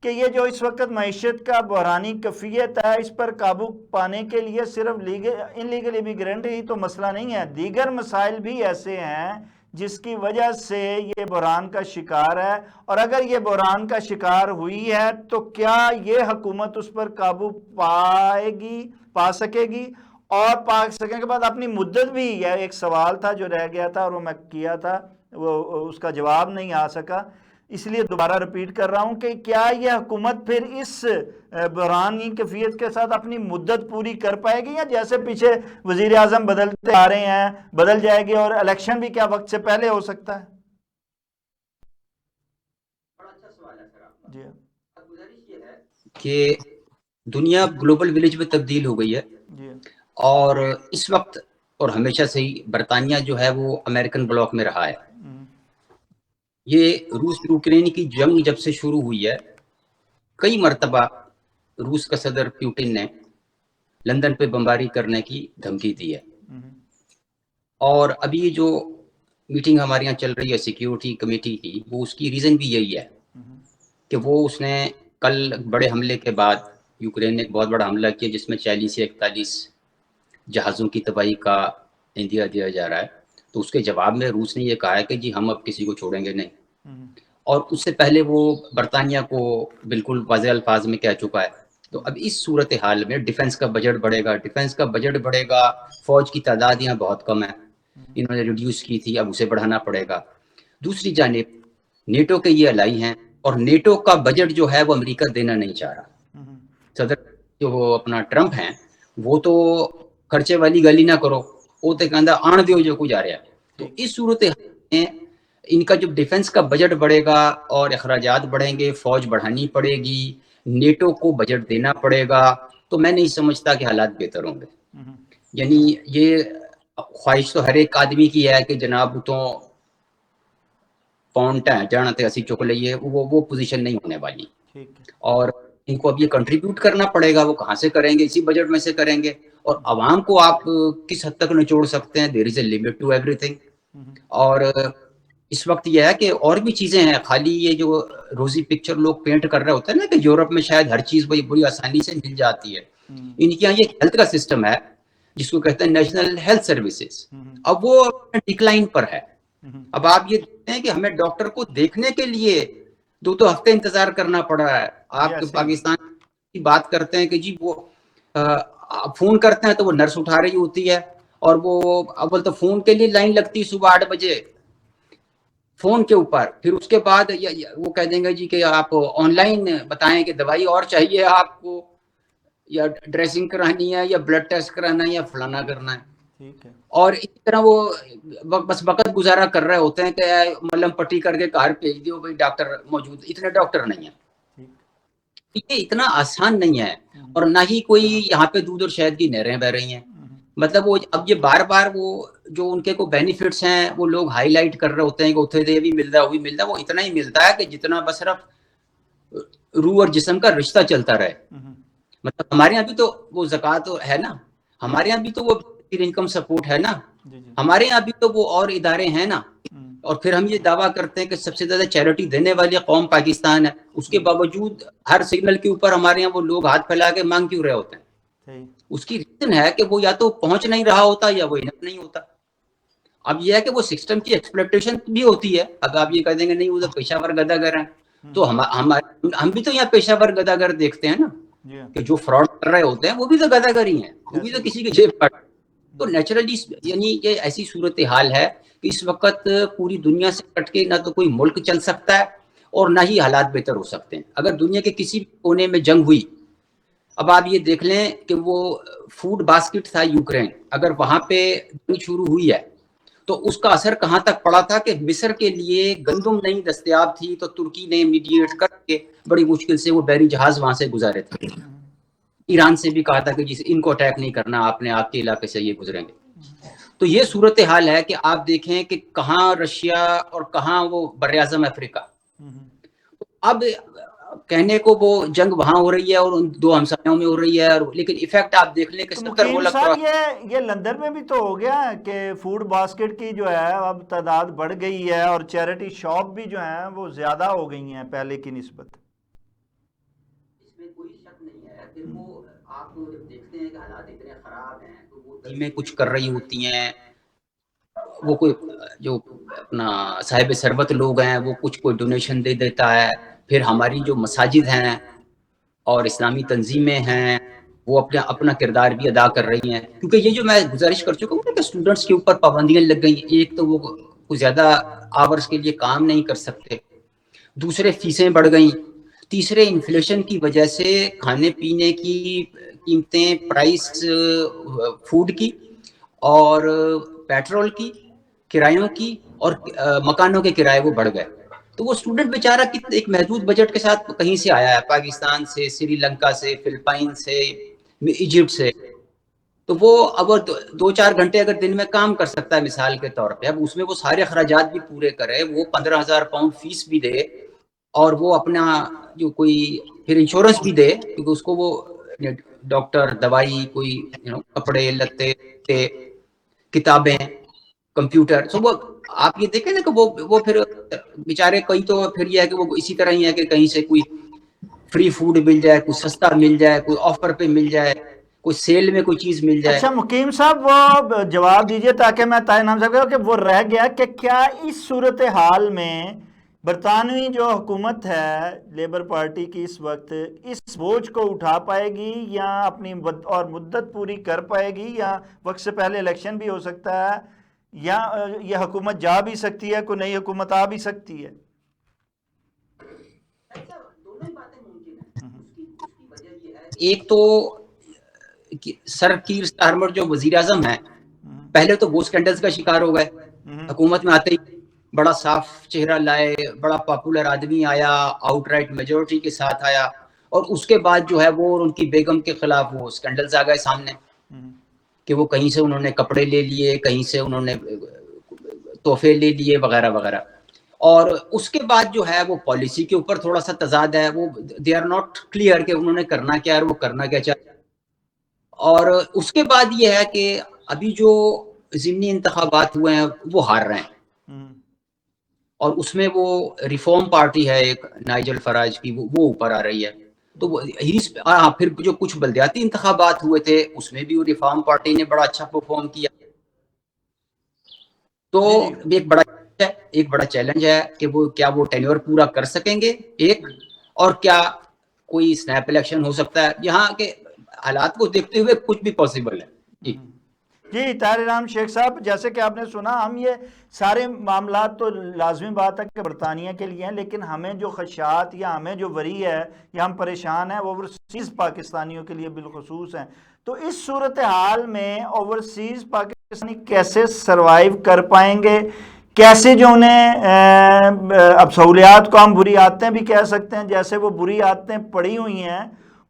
کہ یہ جو اس وقت معیشت کا بحرانی کیفیت ہے اس پر قابو پانے کے لیے صرف انلیگل امیگرینٹ ہی تو مسئلہ نہیں ہے, دیگر مسائل بھی ایسے ہیں جس کی وجہ سے یہ بحران کا شکار ہے. اور اگر یہ بحران کا شکار ہوئی ہے تو کیا یہ حکومت اس پر قابو پا سکے گی, اور پا سکنے کے بعد اپنی مدت بھی, یہ ایک سوال تھا جو رہ گیا تھا اور وہ میں کیا تھا, وہ اس کا جواب نہیں آ سکا. اس لیے دوبارہ رپیٹ کر رہا ہوں کہ کیا یہ حکومت پھر اس بحرانی کیفیت کے ساتھ اپنی مدت پوری کر پائے گی، یا جیسے پیچھے وزیر اعظم بدلتے آ رہے ہیں بدل جائے گی اور الیکشن بھی کیا وقت سے پہلے ہو سکتا ہے؟ بڑا اچھا سوال ہے سر آپ کا۔ جی گزارش یہ ہے کہ دنیا گلوبل ولیج میں تبدیل ہو گئی ہے، جی اور اس وقت اور ہمیشہ سے ہی برطانیہ جو ہے وہ امریکن بلاک میں رہا ہے۔ یہ روس یوکرین کی جنگ جب سے شروع ہوئی ہے، کئی مرتبہ روس کا صدر پیوٹن نے لندن پہ بمباری کرنے کی دھمکی دی ہے، اور ابھی جو میٹنگ ہمارے یہاں چل رہی ہے سیکیورٹی کمیٹی کی، وہ اس کی ریزن بھی یہی ہے کہ وہ اس نے کل بڑے حملے کے بعد یوکرین نے ایک بہت بڑا حملہ کیا جس میں 40 سے 41 جہازوں کی تباہی کا اندیا دیا جا رہا ہے، تو اس کے جواب میں روس نے یہ کہا ہے کہ جی ہم اب کسی کو چھوڑیں گے نہیں، اور اس سے پہلے وہ برطانیہ کو بالکل واضح الفاظ میں کہہ چکا ہے۔ تو اب اس صورتحال میں ڈیفنس کا بجٹ بڑھے گا، فوج کی تعداد یہاں بہت کم ہے، انہوں نے ریڈیوس کی تھی، اب اسے بڑھانا پڑے گا۔ دوسری جانب نیٹو کے یہ الائی ہیں، اور نیٹو کا بجٹ جو ہے وہ امریکہ دینا نہیں چاہ رہا۔ صدر جو وہ اپنا ٹرمپ ہیں، وہ تو خرچے والی گلی نہ کرو، وہ تو کہندا آن دیو جو کچھ آ رہا ہے۔ تو اس صورتحال میں ان کا جو ڈیفنس کا بجٹ بڑھے گا اور اخراجات بڑھیں گے، فوج بڑھانی پڑے گی، نیٹو کو بجٹ دینا پڑے گا، تو میں نہیں سمجھتا کہ حالات بہتر ہوں گے۔ یعنی یہ خواہش تو ہر ایک آدمی کی ہے کہ جناب تو پاؤنڈ جانا تے اسی چک لئیے، وہ پوزیشن نہیں ہونے والی، اور ان کو اب یہ کنٹریبیوٹ کرنا پڑے گا۔ وہ کہاں سے کریں گے؟ اسی بجٹ میں سے کریں گے، اور عوام کو آپ کس حد تک نچوڑ سکتے ہیں؟ There is a limit to everything. اور اس وقت یہ ہے کہ اور بھی چیزیں ہیں، خالی یہ جو روزی پکچر لوگ پینٹ کر رہے ہوتے ہیں نا کہ یورپ میں شاید ہر چیز بڑی آسانی سے مل جاتی ہے، ان کے یہاں یہ ہیلتھ کا سسٹم ہے جس کو کہتے ہیں نیشنل ہیلتھ سروسز، اب وہ ڈکلائن پر ہے۔ اب آپ یہ دیکھتے ہیں کہ ہمیں ڈاکٹر کو دیکھنے کے لیے 2 ہفتے انتظار کرنا پڑ رہا ہے۔ آپ پاکستان کی بات کرتے ہیں کہ جی وہ فون کرتے ہیں تو وہ نرس اٹھا رہی ہوتی ہے، اور وہ اول تو فون کے لیے لائن لگتی صبح 8 بجے فون کے اوپر، پھر اس کے بعد وہ کہہ دیں گے جی کہ آپ آن لائن بتائیں کہ دوائی اور چاہیے آپ کو، یا ڈریسنگ کرانی ہے، یا بلڈ ٹیسٹ کرانا ہے، یا فلانا کرنا ہے۔ اور اس طرح وہ بس وقت گزارا کر رہے ہوتے ہیں کہ ملم پٹی کر کے گھر بھیج دیو بھائی، ڈاکٹر موجود، اتنے ڈاکٹر نہیں ہیں۔ یہ اتنا آسان نہیں ہے، اور نہ ہی کوئی یہاں پہ دودھ اور شہد کی نہریں بہ رہی ہیں۔ مطلب وہ اب یہ بار بار وہ جو ان کے کو بینیفٹس ہیں وہ لوگ ہائی لائٹ کر رہے ہوتے ہیں کہ اتنے دے بھی ملتا ہے، وہ بھی ملتا ہے، وہ اتنا ہی ملتا ہے کہ جتنا بس صرف روح اور جسم کا رشتہ چلتا رہے۔ مطلب ہمارے یہاں بھی تو وہ زکوٰۃ ہے نا، ہمارے یہاں بھی تو وہ انکم سپورٹ ہے نا، ہمارے یہاں بھی تو وہ اور ادارے ہیں نا، اور پھر ہم یہ دعویٰ کرتے ہیں کہ سب سے زیادہ چیریٹی دینے والی قوم پاکستان ہے، اس کے باوجود ہر سگنل کے اوپر ہمارے یہاں وہ لوگ ہاتھ پھیلا کے مانگ کیوں رہے ہوتے ہیں؟ اس کی ریزن ہے کہ وہ یا تو پہنچ نہیں رہا ہوتا یا وہ انف نہیں ہوتا۔ اب یہ ہے کہ وہ سسٹم کی ایکسپلوٹیشن بھی ہوتی ہے۔ اب آپ یہ کہہ دیں گے نہیں وہ تو پیشہ ور گداگر ہیں، تو ہم بھی تو یہاں پیشہ ور گداگر دیکھتے ہیں نا، کہ جو فراڈ کر رہے ہوتے ہیں وہ بھی تو گداگر ہی ہیں، وہ بھی تو کسی کی جیب کاٹ۔ تو نیچرلی یعنی یہ ایسی صورتحال ہے کہ اس وقت پوری دنیا سے کٹ کے نہ تو کوئی ملک چل سکتا ہے اور نہ ہی حالات بہتر ہو سکتے ہیں۔ اگر دنیا کے کسی بھی کونے میں جنگ ہوئی، اب آپ یہ دیکھ لیں کہ وہ فوڈ باسکٹ تھا یوکرین، اگر وہاں پہ جنگ شروع ہوئی ہے تو اس کا اثر کہاں تک پڑا تھا کہ مصر کے لیے گندم نہیں دستیاب تھی، تو ترکی نے میڈیٹ کر کے بڑی مشکل سے وہ بحری جہاز وہاں سے گزارے تھے۔ ایران سے بھی کہا تھا کہ جس ان کو اٹیک نہیں کرنا، آپ نے آپ کے علاقے سے یہ گزریں گے۔ تو یہ صورتحال ہے کہ آپ دیکھیں کہ کہاں رشیا اور کہاں وہ براعظم افریقہ۔ اب کہنے کو وہ جنگ وہاں ہو رہی ہے اور ان 2 ہمسایوں میں ہو رہی ہے، لیکن ایفیکٹ آپ دیکھ لیں کہ 70 ملک یہ لندن میں بھی تو ہو گیا کہ فوڈ باسکٹ کی جو ہے اب تعداد بڑھ گئی ہے، اور چیریٹی شاپ بھی جو ہیں وہ زیادہ ہو گئی ہیں پہلے کی نسبت۔ اس میں کوئی شک نہیں ہے، پھر وہ آپ دیکھتے ہیں کہ حالات اتنے خراب ہیں تو وہ ٹیمیں کچھ کر رہی ہوتی ہیں، وہ کوئی جو اپنا صاحب ثروت لوگ ہیں وہ کچھ کوئی ڈونیشن دے دیتا ہے، پھر ہماری جو مساجد ہیں اور اسلامی تنظیمیں ہیں وہ اپنا کردار بھی ادا کر رہی ہیں، کیونکہ یہ جو میں گزارش کر چکا ہوں کہ اسٹوڈنٹس کے اوپر پابندیاں لگ گئی، ایک تو وہ کوئی زیادہ آورز کے لیے کام نہیں کر سکتے، دوسرے فیسیں بڑھ گئیں, تیسرے انفلیشن کی وجہ سے کھانے پینے کی قیمتیں, پرائس فوڈ کی اور پیٹرول کی, کرایوں کی اور مکانوں کے کرائے وہ بڑھ گئے. تو وہ اسٹوڈنٹ بیچارہ ایک محدود بجٹ کے ساتھ کہیں سے آیا ہے, پاکستان سے, سری لنکا سے, فلپائن سے, ایجپٹ سے, تو وہ اب 2-4 گھنٹے اگر دن میں کام کر سکتا ہے مثال کے طور پہ, اب اس میں وہ سارے اخراجات بھی پورے کرے, وہ 15,000 پاؤنڈ فیس بھی دے اور وہ اپنا جو کوئی پھر انشورنس بھی دے, کیونکہ اس کو وہ ڈاکٹر, دوائی, کوئی کپڑے لتے, کتابیں, کمپیوٹر, سو وہ آپ یہ دیکھیں نا کہ وہ پھر بیچارے کئی تو پھر یہ ہے کہ وہ اسی طرح ہی ہے کہ کہیں سے کوئی فری فوڈ مل جائے, کوئی سستا مل جائے, کوئی آفر پہ مل جائے, کوئی سیل میں کوئی چیز مل جائے. اچھا مقیم صاحب وہ جواب دیجئے تاکہ میں طاہر نام صاحب کہ وہ رہ گیا کہ کیا اس صورتحال میں برطانوی جو حکومت ہے لیبر پارٹی کی اس وقت اس بوجھ کو اٹھا پائے گی یا اپنی اور مدت پوری کر پائے گی, یا وقت سے پہلے الیکشن بھی ہو سکتا ہے, یا یہ حکومت جا بھی سکتی ہے, کوئی نئی حکومت آ بھی سکتی ہے؟ ایک تو سر کیر سٹارمر جو وزیر اعظم ہیں, پہلے تو وہ سکینڈلز کا شکار ہو گئے, حکومت میں آتے ہی بڑا صاف چہرہ لائے, بڑا پاپولر آدمی آیا, آؤٹ رائٹ میجورٹی کے ساتھ آیا, اور اس کے بعد جو ہے وہ ان کی بیگم کے خلاف وہ سکینڈلز آ گئے سامنے کہ وہ کہیں سے انہوں نے کپڑے لے لیے, کہیں سے انہوں نے تحفے لے لیے وغیرہ وغیرہ. اور اس کے بعد جو ہے وہ پالیسی کے اوپر تھوڑا سا تضاد ہے, وہ دے آر ناٹ کلیئر کہ انہوں نے کرنا کیا ہے اور وہ کرنا کیا چاہتے. اور اس کے بعد یہ ہے کہ ابھی جو ضمنی انتخابات ہوئے ہیں وہ ہار رہے ہیں, اور اس میں وہ ریفارم پارٹی ہے ایک نائجل فراج کی, وہ اوپر آ رہی ہے. تو پھر جو کچھ بلدیاتی انتخابات ہوئے تھے اس میں بھی وہ ریفارم پارٹی نے بڑا اچھا پرفارم کیا. تو ایک بڑا چیلنج ہے کہ وہ کیا وہ ٹینیور پورا کر سکیں گے ایک, اور کیا کوئی سنیپ الیکشن ہو سکتا ہے. یہاں کے حالات کو دیکھتے ہوئے کچھ بھی پاسبل ہے. جی طاہر انعام شیخ صاحب, جیسے کہ آپ نے سنا, ہم یہ سارے معاملات تو لازمی بات ہے کہ برطانیہ کے لیے ہیں, لیکن ہمیں جو خدشات یا ہمیں جو وری ہے یا ہم پریشان ہیں وہ اوورسیز پاکستانیوں کے لیے بالخصوص ہیں. تو اس صورتحال میں اوورسیز پاکستانی کیسے سروائیو کر پائیں گے, کیسے جو انہیں اب سہولیات کو ہم بری عادتیں بھی کہہ سکتے ہیں, جیسے وہ بری عادتیں پڑی ہوئی ہیں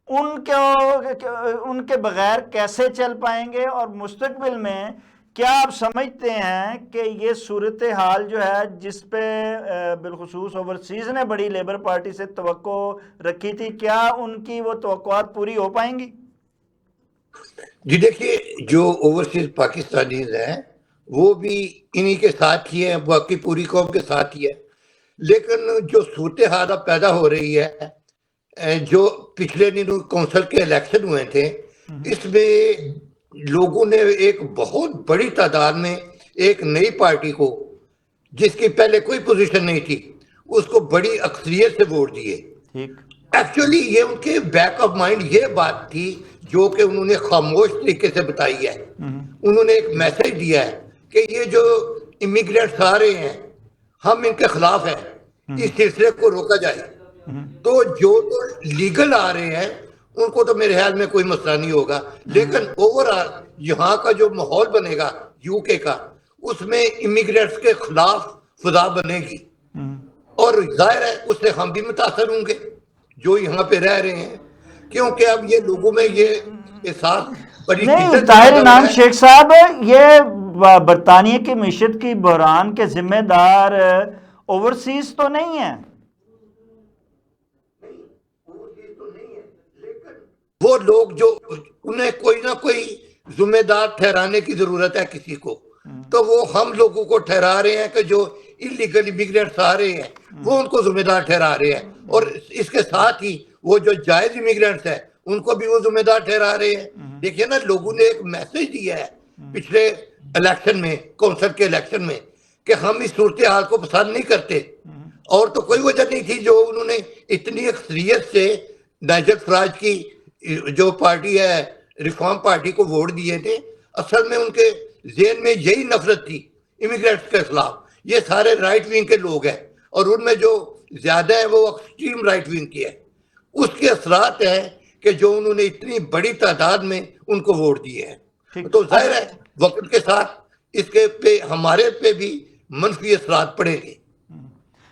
ان کے بغیر کیسے چل پائیں گے, اور مستقبل میں کیا آپ سمجھتے ہیں کہ یہ صورتحال جو ہے جس پہ بالخصوص اوورسیز نے بڑی لیبر پارٹی سے توقع رکھی تھی, کیا ان کی وہ توقعات پوری ہو پائیں گی؟ جی دیکھیے, جو اوورسیز پاکستانیز ہیں وہ بھی انہی کے ساتھ ہی ہیں, باقی پوری قوم کے ساتھ ہی ہے. لیکن جو صورتحال پیدا ہو رہی ہے, جو پچھلے دنوں کونسل کے الیکشن ہوئے تھے, اس میں لوگوں نے ایک بہت بڑی تعداد میں ایک نئی پارٹی کو, جس کی پہلے کوئی پوزیشن نہیں تھی, اس کو بڑی اکثریت سے ووٹ دیے. ایکچولی یہ ان کے بیک آف مائنڈ یہ بات تھی جو کہ انہوں نے خاموش طریقے سے بتائی ہے. انہوں نے ایک میسج دیا ہے کہ یہ جو امیگرینٹس آ رہے ہیں ہم ان کے خلاف ہیں, اس سلسلے کو روکا جائے. تو جو تو لیگل آ رہے ہیں ان کو تو میرے خیال میں کوئی مسئلہ نہیں ہوگا, لیکن اوورآل یہاں کا جو ماحول بنے گا یو کے کا, اس میں امیگرینٹس کے خلاف فضا بنے گی, اور ظاہر ہے اس سے ہم بھی متاثر ہوں گے جو یہاں پہ رہ رہے ہیں, کیونکہ اب یہ لوگوں میں یہ احساس نہیں. طاہر انعام شیخ صاحب, یہ برطانیہ کی معیشت کی بحران کے ذمہ دار اوورسیز تو نہیں ہیں. وہ لوگ جو انہیں کوئی نہ کوئی ذمہ دار ٹھہرانے کی ضرورت ہے کسی کو, تو وہ ہم لوگوں کو ٹھہرا رہے ہیں کہ جو انلیگل امیگرینٹس آ رہے ہیں وہ ان کو ذمہ دار ٹھہرا رہے ہیں, اور اس کے ساتھ ہی وہ جو جائز امیگرینٹس ہیں ان کو بھی وہ ذمہ دار ٹھہرا رہے ہیں. دیکھیے نا, لوگوں نے ایک میسج دیا ہے پچھلے الیکشن میں, کونسل کے الیکشن میں, کہ ہم اس صورتحال کو پسند نہیں کرتے, اور تو کوئی وجہ نہیں تھی جو انہوں نے اتنی اکثریت سے نائجل فراج کی جو پارٹی ہے ریفارم پارٹی کو ووٹ دیے تھے. اصل میں ان کے ذہن میں یہی نفرت تھی امیگرینٹس کے خلاف. یہ سارے رائٹ ونگ کے لوگ ہیں, اور ان میں جو زیادہ ہے وہ ایکسٹریم رائٹ ونگ کی ہے. اس کے اثرات ہیں کہ جو انہوں نے اتنی بڑی تعداد میں ان کو ووٹ دیے ہیں. تو ظاہر ہے وقت کے ساتھ اس کے پہ ہمارے پہ بھی منفی اثرات پڑیں گے.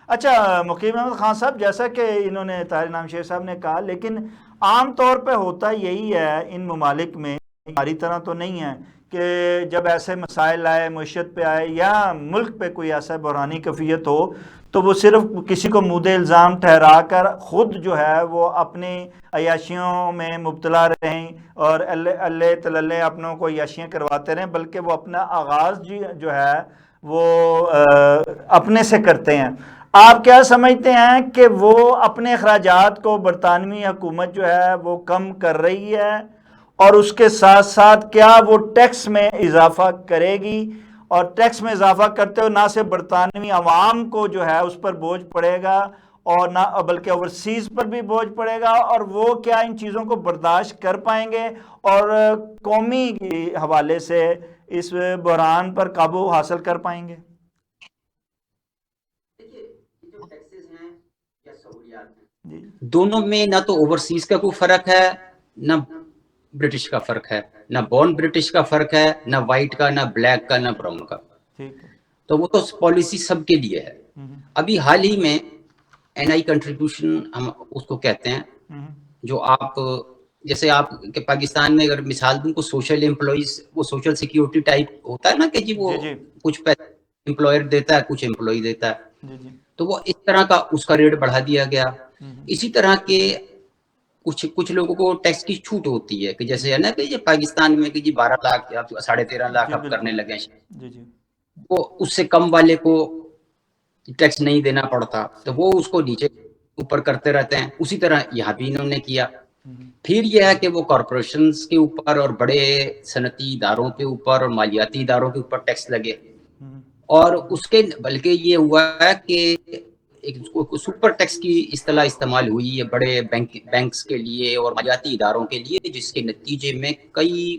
اچھا مقیم احمد خان صاحب، جیسا کہ انہوں نے طاہر انعام شیر صاحب نے کہا، لیکن عام طور پہ ہوتا یہی ہے ان ممالک میں، ہماری طرح تو نہیں ہے، کہ جب ایسے مسائل آئے، معیشت پہ آئے یا ملک پہ کوئی ایسا بحرانی کیفیت ہو تو وہ صرف کسی کو مود الزام ٹھہرا کر خود جو ہے وہ اپنی عیاشیوں میں مبتلا رہیں اور اللہ تللے اپنوں کو عیاشیاں کرواتے رہیں، بلکہ وہ اپنا آغاز جو ہے وہ اپنے سے کرتے ہیں. آپ کیا سمجھتے ہیں کہ وہ اپنے اخراجات کو برطانوی حکومت جو ہے وہ کم کر رہی ہے، اور اس کے ساتھ ساتھ کیا وہ ٹیکس میں اضافہ کرے گی، اور ٹیکس میں اضافہ کرتے ہوئے نہ صرف برطانوی عوام کو جو ہے اس پر بوجھ پڑے گا اور نہ بلکہ اوورسیز پر بھی بوجھ پڑے گا، اور وہ کیا ان چیزوں کو برداشت کر پائیں گے اور قومی حوالے سے اس بحران پر قابو حاصل کر پائیں گے؟ دونوں میں نہ تو اوورسیز کا کوئی فرق ہے، نہ برٹش کا فرق ہے، نہ بورن برٹش کا فرق ہے، نہ وائٹ کا، نہ بلیک کا، نہ براؤن کا. تو وہ تو پالیسی سب کے لیے ہے. ابھی حال ہی میں این آئی کنٹریبیوشن ہم اس کو کہتے ہیں، جو آپ جیسے آپ کے پاکستان میں اگر مثال دوں کو سوشل امپلائیز، وہ سوشل سیکیورٹی ٹائپ ہوتا ہے نا کہ جی وہ کچھ پیسے امپلائر دیتا ہے، کچھ امپلائی دیتا ہے، تو وہ اس طرح کا اس کا ریٹ بڑھا دیا گیا. اسی طرح کے کچھ لوگوں کو ٹیکس کی چھوٹ ہوتی ہے کہ جیسے ہے نا کہ یہ پاکستان میں کہ جی 12 لاکھ یا 13.5 لاکھ اب کرنے لگے ہیں، وہ اس سے کم والے کو ٹیکس نہیں دینا پڑتا، تو وہ اس کو نیچے اوپر کرتے رہتے ہیں. اسی طرح یہاں بھی انہوں نے کیا. پھر یہ ہے کہ وہ کارپوریشنز کے اوپر اور بڑے صنعتی اداروں کے اوپر اور مالیاتی اداروں کے اوپر ٹیکس لگے، اور اس کے بلکہ یہ ہوا ہے کہ ایک سپر ٹیکس کی اصطلاح استعمال ہوئی ہے بڑے بینکس کے لیے اور مالیاتی اداروں کے لیے، جس کے نتیجے میں کئی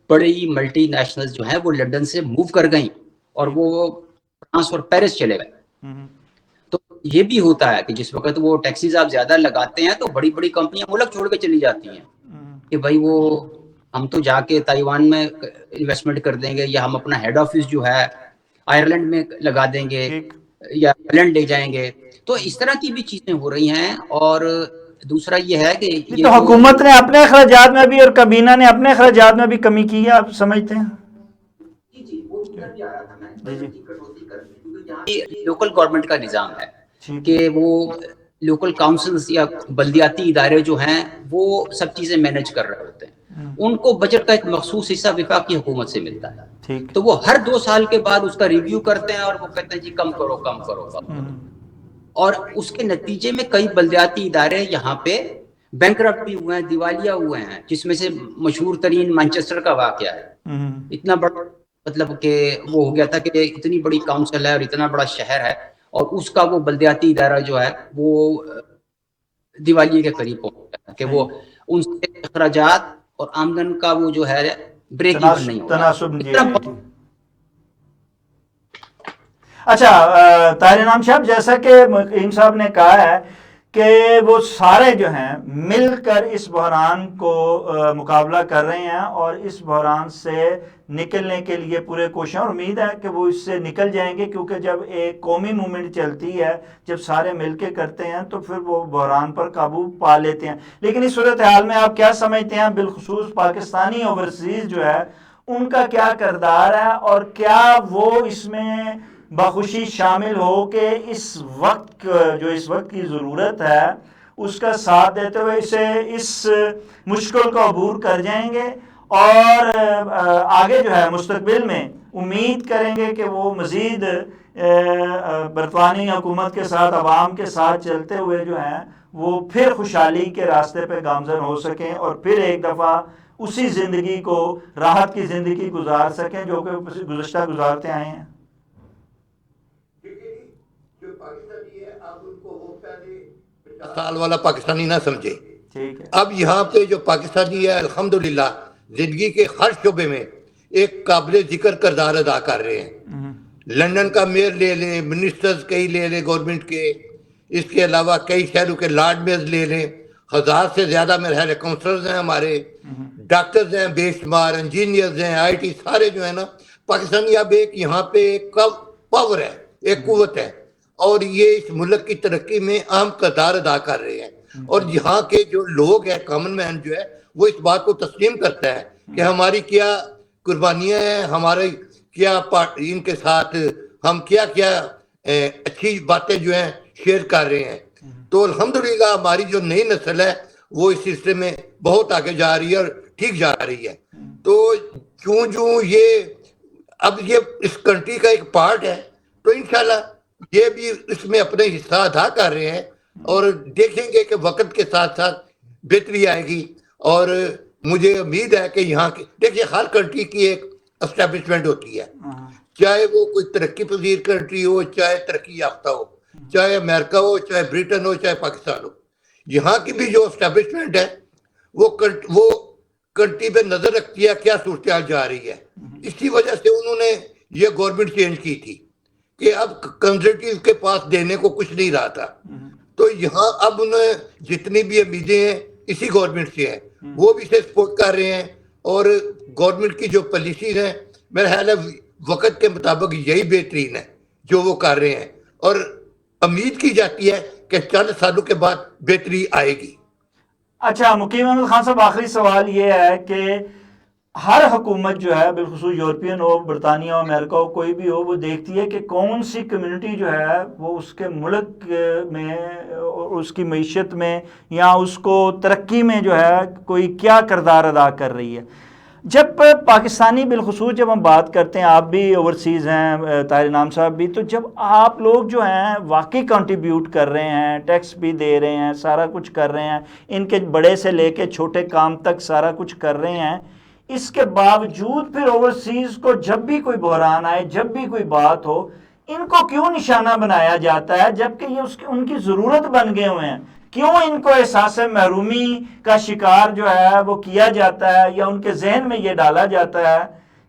بڑی ملٹی نیشنلز جو ہیں وہ لندن سے موو کر گئیں اور وہ فرانس اور پیرس چلے گئے. تو یہ بھی ہوتا ہے کہ جس وقت وہ ٹیکسیز آپ زیادہ لگاتے ہیں تو بڑی بڑی کمپنیاں ملک چھوڑ کے چلی جاتی ہیں کہ بھائی وہ ہم تو جا کے تائیوان میں انویسٹمنٹ کر دیں گے، یا ہم اپنا ہیڈ آفس جو ہے آئرلینڈ میں لگا دیں گے یا ہالینڈ لے جائیں گے. تو اس طرح کی بھی چیزیں ہو رہی ہیں. اور دوسرا یہ ہے کہ تو حکومت نے اپنے اخراجات میں بھی اور کابینہ نے اپنے اخراجات میں بھی کمی کی ہے، آپ سمجھتے ہیں؟ لوکل گورنمنٹ کا نظام ہے کہ وہ لوکل کاؤنسلز یا بلدیاتی ادارے جو ہیں وہ سب چیزیں مینج کر رہے ہوتے ہیں. ان کو بجٹ کا ایک مخصوص حصہ وفاقی حکومت سے ملتا ہے، تو وہ ہر 2 سال کے بعد اس کا ریویو کرتے ہیں اور وہ کہتے ہیں جی کم کرو کم کرو. اور اس کے نتیجے میں کئی بلدیاتی ادارے یہاں پہ بینکرپٹ بھی ہوئے ہیں، دیوالیہ ہوئے ہیں، جس میں سے مشہور ترین مانچسٹر کا واقعہ ہے. اتنا بڑا مطلب کہ وہ ہو گیا تھا کہ اتنی بڑی کاؤنسل ہے اور اتنا بڑا شہر ہے اور اس کا وہ بلدیاتی ادارہ جو ہے وہ دیوالیے کے قریب پہنچ گیا کہ وہ ان سے اخراجات اور آمدن کا وہ جو ہے بریک ایون نہیں ہوتا. اچھا طاہر انعام صاحب، جیسا کہ مقیم صاحب نے کہا ہے کہ وہ سارے جو ہیں مل کر اس بحران کو مقابلہ کر رہے ہیں اور اس بحران سے نکلنے کے لیے پورے کوششیں، اور امید ہے کہ وہ اس سے نکل جائیں گے، کیونکہ جب ایک قومی موومنٹ چلتی ہے، جب سارے مل کے کرتے ہیں تو پھر وہ بحران پر قابو پا لیتے ہیں. لیکن اس صورتحال میں آپ کیا سمجھتے ہیں بالخصوص پاکستانی اوورسیز جو ہے ان کا کیا کردار ہے، اور کیا وہ اس میں بخوشی شامل ہو کہ اس وقت کی ضرورت ہے اس کا ساتھ دیتے ہوئے اس مشکل کو عبور کر جائیں گے، اور آگے جو ہے مستقبل میں امید کریں گے کہ وہ مزید برطانوی حکومت کے ساتھ، عوام کے ساتھ چلتے ہوئے جو ہیں وہ پھر خوشحالی کے راستے پہ گامزن ہو سکیں اور پھر ایک دفعہ اسی زندگی کو، راحت کی زندگی گزار سکیں جو کہ گزشتہ گزارتے آئے ہیں؟ سال والا پاکستانی نہ سمجھے. اب یہاں پہ جو پاکستانی ہے الحمدللہ زندگی کے ہر شعبے میں ایک قابل ذکر کردار ادا کر رہے ہیں. لندن کا میئر لے لیں، منسٹرز کئی لے لیں گورنمنٹ کے، اس کے علاوہ کئی شہروں کے لارڈ میئرز لے لیں، 1000 سے زیادہ میرے خیال ہے کاؤنسلرز ہیں ہمارے، ڈاکٹرز ہیں بے شمار، انجینئرز ہیں، آئی ٹی سارے جو ہیں نا پاکستانی اب ایک یہاں پہ ایک پاور ہے، ایک قوت ہے، اور یہ اس ملک کی ترقی میں اہم کردار ادا کر رہے ہیں. اور یہاں کے جو لوگ ہیں، کامن مین جو ہے، وہ اس بات کو تسلیم کرتا ہے کہ ہماری کیا قربانیاں ہیں، ہمارے کیا ان کے ساتھ ہم کیا کیا اچھی باتیں جو ہیں شیئر کر رہے ہیں. تو الحمدللہ ہماری جو نئی نسل ہے وہ اس سلسلے میں بہت آگے جا رہی ہے اور ٹھیک جا رہی ہے. تو جو یہ اب یہ اس کنٹری کا ایک پارٹ ہے، تو انشاءاللہ یہ بھی اس میں اپنے حصہ ادا کر رہے ہیں، اور دیکھیں گے کہ وقت کے ساتھ ساتھ بہتری آئے گی. اور مجھے امید ہے کہ یہاں کی دیکھیے ہر کنٹری کی ایک اسٹیبلشمنٹ ہوتی ہے، چاہے وہ کوئی ترقی پذیر کنٹری ہو، چاہے ترقی یافتہ ہو، چاہے امریکہ ہو، چاہے بریٹن ہو، چاہے پاکستان ہو. یہاں کی بھی جو اسٹیبلشمنٹ ہے وہ کنٹری پہ نظر رکھتی ہے کیا صورتحال جا رہی ہے. اسی وجہ سے انہوں نے یہ گورنمنٹ چینج کی تھی کہ اب کنزرویٹیو کے پاس دینے کو کچھ نہیں رہا تھا. تو یہاں اب انہیں جتنی بھی امیدیں ہیں اسی گورنمنٹ سے ہیں، وہ بھی اسے سپورٹ کر رہے ہیں. اور گورنمنٹ کی جو پالیسیز ہیں میرا خیال ہے وقت کے مطابق یہی بہترین ہے جو وہ کر رہے ہیں، اور امید کی جاتی ہے کہ چند سالوں کے بعد بہتری آئے گی. اچھا مقیم احمد خان صاحب، آخری سوال یہ ہے کہ ہر حکومت جو ہے بالخصوص یورپین ہو، برطانیہ ہو، امریکہ ہو، کوئی بھی ہو، وہ دیکھتی ہے کہ کون سی کمیونٹی جو ہے وہ اس کے ملک میں، اس کی معیشت میں یا اس کو ترقی میں جو ہے کوئی کیا کردار ادا کر رہی ہے. جب پاکستانی بالخصوص جب ہم بات کرتے ہیں، آپ بھی اوورسیز ہیں، طاہر انعام صاحب بھی، تو جب آپ لوگ جو ہیں واقعی کنٹریبیوٹ کر رہے ہیں، ٹیکس بھی دے رہے ہیں، سارا کچھ کر رہے ہیں، ان کے بڑے سے لے کے چھوٹے کام تک سارا کچھ کر رہے ہیں، اس کے باوجود پھر اوورسیز کو جب بھی کوئی بحران آئے، جب بھی کوئی بات ہو، ان کو کیوں نشانہ بنایا جاتا ہے جبکہ یہ ان کی ضرورت بن گئے ہوئے ہیں؟ کیوں ان کو احساس محرومی کا شکار جو ہے وہ کیا جاتا ہے، یا ان کے ذہن میں یہ ڈالا جاتا ہے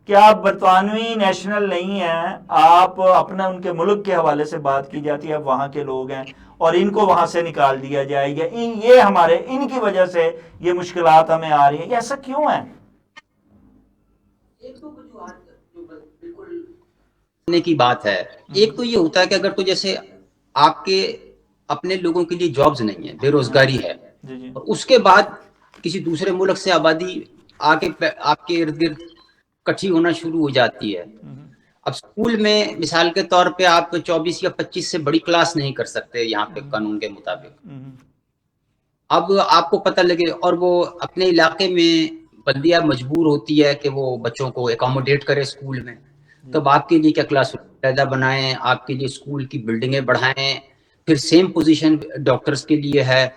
کہ آپ برطانوی نیشنل نہیں ہیں، آپ اپنا ان کے ملک کے حوالے سے بات کی جاتی ہے، وہاں کے لوگ ہیں اور ان کو وہاں سے نکال دیا جائے گا، یہ ہمارے ان کی وجہ سے یہ مشکلات ہمیں آ رہی ہیں، یہ ایسا کیوں ہے؟ ایک تو بالکل کی بات ہے. ایک تو یہ ہوتا ہے کہ اگر تو جیسے آپ کے اپنے لوگوں کے لیے جابز نہیں ہے، بے روزگاری ہے، اور اس کے بعد کسی دوسرے ملک سے آبادی آ کے آپ کے ارد گرد کٹھی ہونا شروع ہو جاتی ہے. اب اسکول میں مثال کے طور پہ آپ 24 یا 25 سے بڑی کلاس نہیں کر سکتے یہاں پہ قانون کے مطابق. اب آپ کو پتہ لگے اور وہ اپنے علاقے میں بلدیہ مجبور ہوتی ہے کہ وہ بچوں کو اکاموڈیٹ کرے اسکول میں، تب آپ کے لیے کیا کلاس پیدا بنائیں، آپ کے لیے اسکول کی بلڈنگیں بڑھائیں، پھر سیم پوزیشن ڈاکٹرز کے لیے ہے،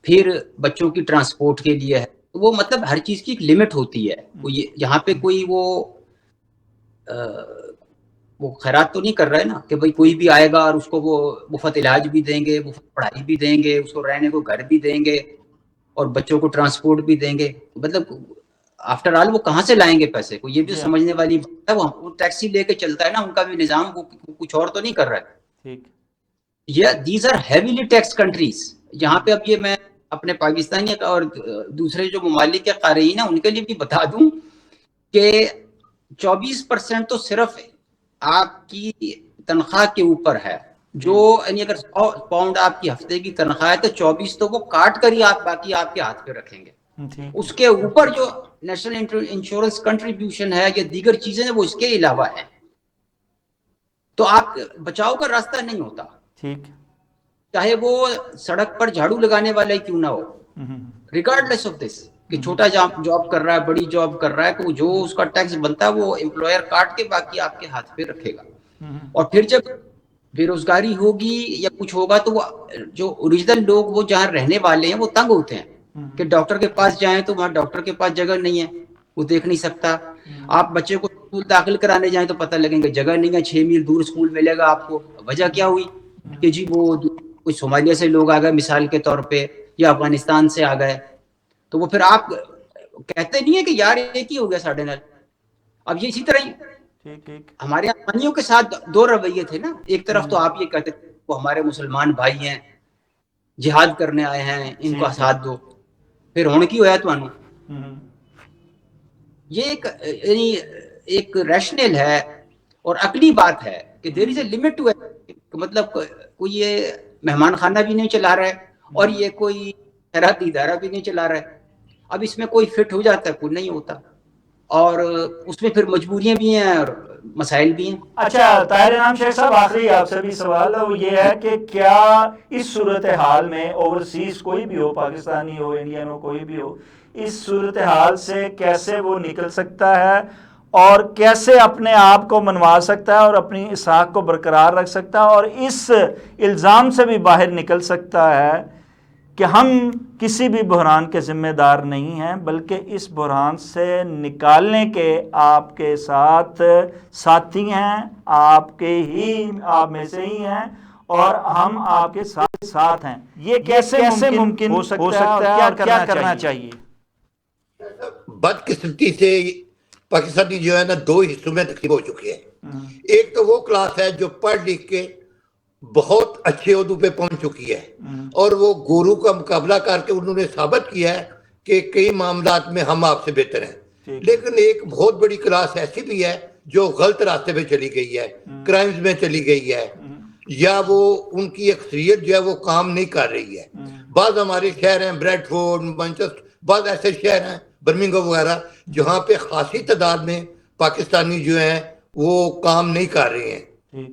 پھر بچوں کی ٹرانسپورٹ کے لیے ہے. وہ مطلب ہر چیز کی ایک لمٹ ہوتی ہے. یہاں پہ کوئی وہ خیرات تو نہیں کر رہا ہے نا کہ بھائی کوئی بھی آئے گا اور اس کو وہ مفت علاج بھی دیں گے، مفت پڑھائی بھی دیں گے، اس کو رہنے کو گھر بھی دیں گے اور بچوں کو ٹرانسپورٹ بھی دیں گے. مطلب آفٹر آل وہ کہاں سے لائیں گے پیسے کو؟ یہ بھی سمجھنے والی بات ہے. وہ ٹیکسی لے کے چلتا ہے نا، ان کا بھی نظام کچھ اور تو نہیں کر رہا ہے. These are heavily taxed countries. یہاں پہ اب یہ میں اپنے پاکستانی اور دوسرے جو ممالک کے قارئین ہیں ان کے لیے بھی بتا دوں کہ 24% تو صرف آپ کی تنخواہ کے اوپر ہے. جو یعنی اگر 100 پاؤنڈ آپ کی ہفتے کی تنخواہ ہے تو 24 تو وہ کاٹ کر ہی آپ باقی آپ کے ہاتھ پہ رکھیں گے. اس کے اوپر جو نیشنل انشورنس کنٹریبیوشن ہے یا دیگر چیزیں ہیں وہ اس کے علاوہ ہیں. تو آپ بچاؤ کا راستہ نہیں ہوتا، چاہے وہ سڑک پر جھاڑو لگانے والا ہی کیوں نہ ہو، ریگارڈلیس آف دس کہ چھوٹا جاب کر رہا ہے، بڑی جاب کر رہا ہے، کہ جو اس کا ٹیکس بنتا ہے وہ امپلائر کاٹ کے باقی آپ کے ہاتھ پہ رکھے گا. اور پھر جب بے روزگاری ہوگی یا کچھ ہوگا تو وہ جو اوریجنل لوگ وہ جہاں رہنے والے ہیں وہ تنگ ہوتے ہیں کہ ڈاکٹر کے پاس جائیں تو وہاں ڈاکٹر کے پاس جگہ نہیں ہے، وہ دیکھ نہیں سکتا. آپ بچے کو اسکول داخل کرانے جائیں تو پتہ لگیں گے جگہ نہیں ہے، 6 میل دور اسکول ملے گا آپ کو. وجہ کیا ہوئی کہ جی وہ کوئی صومالیہ سے لوگ آ گئے مثال کے طور پہ، یا افغانستان سے آ گئے. تو وہ پھر آپ کہتے نہیں ہے کہ یار ایک ہی ہو گیا ساڑھے نال. اب یہ اسی طرح ہی ہمارے افغانیوں کے ساتھ 2 رویے تھے نا. ایک طرف تو آپ یہ کہتے وہ ہمارے مسلمان بھائی ہیں، جہاد کرنے آئے ہیں، ان کو ساتھ دو، پھر ہون کی ہویا تو یہ ایک ریشنل ہے اور عقلی بات ہے کہ دیر از اے لمٹ ٹو، مطلب کوئی یہ مہمان خانہ بھی نہیں چلا رہا ہے اور یہ کوئی خیراتی ادارہ بھی نہیں چلا رہا ہے. اب اس میں کوئی فٹ ہو جاتا ہے، کوئی نہیں ہوتا، اور اس میں پھر مجبوریاں بھی ہیں اور مسائل بھی ہیں. اچھا طاہر انعام شیخ صاحب، آخری آپ سے بھی سوال ہے، وہ یہ ہے کہ کیا اس صورتحال میں اوورسیز کوئی بھی ہو، پاکستانی ہو، انڈین ہو، کوئی بھی ہو، اس صورتحال سے کیسے وہ نکل سکتا ہے اور کیسے اپنے آپ کو منوا سکتا ہے اور اپنی اسحاق کو برقرار رکھ سکتا ہے اور اس الزام سے بھی باہر نکل سکتا ہے کہ ہم کسی بھی بحران کے ذمہ دار نہیں ہیں، بلکہ اس بحران سے نکالنے کے آپ کے ساتھ ساتھی ہیں، آپ میں سے ہی ہیں اور ہم آپ کے ساتھ ہیں. یہ کیسے ممکن ہو سکتا ہے اور کیا کرنا چاہیے؟ بدقسمتی سے پاکستانی جو ہے نا دو حصوں میں تقسیم ہو چکی ہے. ایک تو وہ کلاس ہے جو پڑھ لکھ کے بہت اچھے عہدوں پہ پہنچ چکی ہے اور وہ گورو کا مقابلہ کر کے انہوں نے ثابت کیا ہے کہ کئی معاملات میں ہم آپ سے بہتر ہیں. لیکن ایک بہت بڑی کلاس ایسی بھی ہے جو غلط راستے پہ چلی گئی ہے، کرائمز میں چلی گئی ہے، یا وہ ان کی اکثریت جو ہے وہ کام نہیں کر رہی ہے. بعض ہمارے شہر ہیں بریڈ فورڈ، مانچسٹر، بعض ایسے شہر ہیں برمنگھم وغیرہ جہاں پہ خاصی تعداد میں پاکستانی جو ہیں وہ کام نہیں کر رہے ہیں،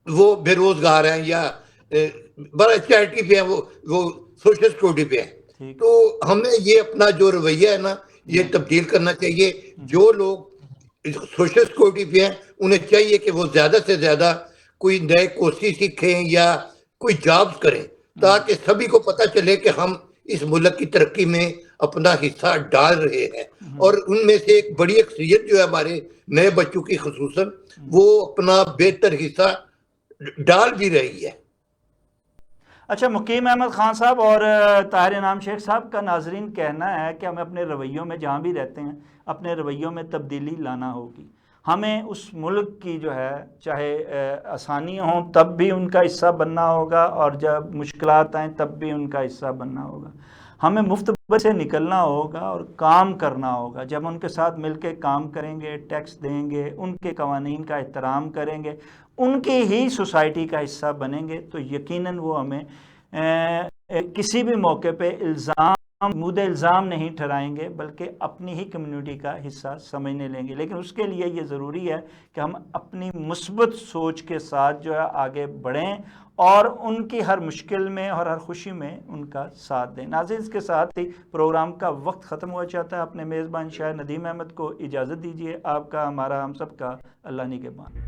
وہ بے روزگار ہیں یا بڑا چیریٹی پہ ہیں، وہ سوشل سیکورٹی پہ ہیں. تو ہمیں یہ اپنا جو رویہ ہے نا یہ تبدیل کرنا چاہیے. جو لوگ سوشل سیکورٹی پہ ہیں انہیں چاہیے کہ وہ زیادہ سے زیادہ کوئی نئے کورسز سیکھیں یا کوئی جابز کریں تاکہ سبھی کو پتہ چلے کہ ہم اس ملک کی ترقی میں اپنا حصہ ڈال رہے ہیں. اور ان میں سے ایک بڑی اکثریت جو ہے ہمارے نئے بچوں کی خصوصاً وہ اپنا بہتر حصہ ڈال بھی رہی ہے. اچھا، مقیم احمد خان صاحب اور طاہر انعام شیخ صاحب کا ناظرین کہنا ہے کہ ہمیں اپنے رویوں میں جہاں بھی رہتے ہیں اپنے رویوں میں تبدیلی لانا ہوگی. ہمیں اس ملک کی جو ہے چاہے آسانیاں ہوں تب بھی ان کا حصہ بننا ہوگا اور جب مشکلات آئیں تب بھی ان کا حصہ بننا ہوگا. ہمیں مفت سے نکلنا ہوگا اور کام کرنا ہوگا. جب ان کے ساتھ مل کے کام کریں گے، ٹیکس دیں گے، ان کے قوانین کا احترام کریں گے، ان کی ہی سوسائٹی کا حصہ بنیں گے تو یقیناً وہ ہمیں کسی بھی موقع پہ الزام نہیں ٹھہرائیں گے بلکہ اپنی ہی کمیونٹی کا حصہ سمجھنے لیں گے. لیکن اس کے لیے یہ ضروری ہے کہ ہم اپنی مثبت سوچ کے ساتھ جو ہے آگے بڑھیں اور ان کی ہر مشکل میں اور ہر خوشی میں ان کا ساتھ دیں. ناظرین، اس کے ساتھ ہی پروگرام کا وقت ختم ہوا چاہتا ہے. اپنے میزبان شاعر ندیم احمد کو اجازت دیجیے. آپ کا، ہمارا، ہم سب کا اللہ نگہبان.